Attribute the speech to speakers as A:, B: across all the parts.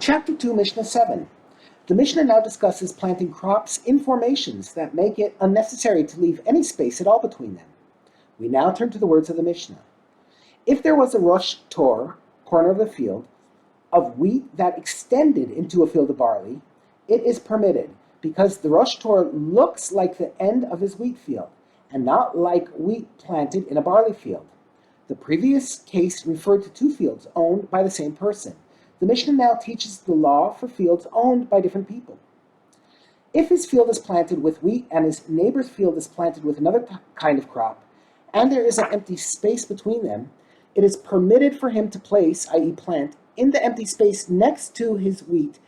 A: Chapter 2, Mishnah 7. The Mishnah now discusses planting crops in formations that make it unnecessary to leave any space at all between them. We now turn to the words of the Mishnah. If there was a rosh tor, corner of the field, of wheat that extended into a field of barley, it is permitted, because the rosh tor looks like the end of his wheat field, and not like wheat planted in a barley field. The previous case referred to two fields owned by the same person. The Mishnah now teaches the law for fields owned by different people. If his field is planted with wheat and his neighbor's field is planted with another kind of crop, and there is an empty space between them, it is permitted for him to place, i.e. plant, in the empty space next to his wheat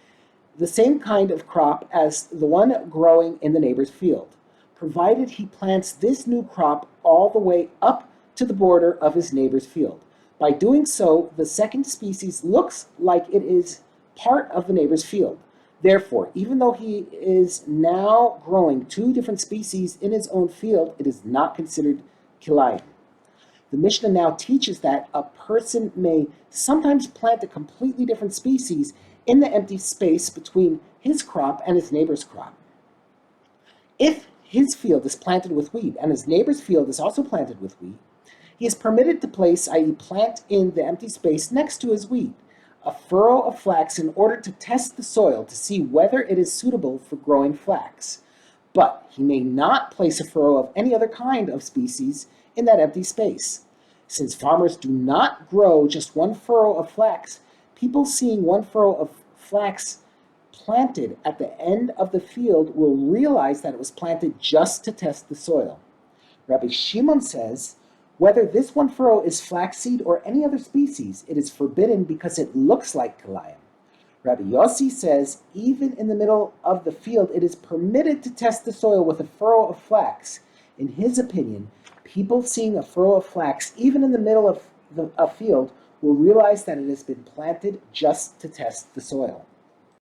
A: the same kind of crop as the one growing in the neighbor's field, provided he plants this new crop all the way up to the border of his neighbor's field. By doing so, the second species looks like it is part of the neighbor's field. Therefore, even though he is now growing two different species in his own field, it is not considered Kilayim. The Mishnah now teaches that a person may sometimes plant a completely different species in the empty space between his crop and his neighbor's crop. If his field is planted with wheat and his neighbor's field is also planted with wheat, he is permitted to place, i.e. plant in the empty space next to his wheat, a furrow of flax in order to test the soil to see whether it is suitable for growing flax. But he may not place a furrow of any other kind of species in that empty space. Since farmers do not grow just one furrow of flax, people seeing one furrow of flax planted at the end of the field will realize that it was planted just to test the soil. Rabbi Shimon says, whether this one furrow is flaxseed or any other species, it is forbidden because it looks like Kilayim. Rabbi Yossi says, even in the middle of the field, it is permitted to test the soil with a furrow of flax. In his opinion, people seeing a furrow of flax, even in the middle of a field, will realize that it has been planted just to test the soil.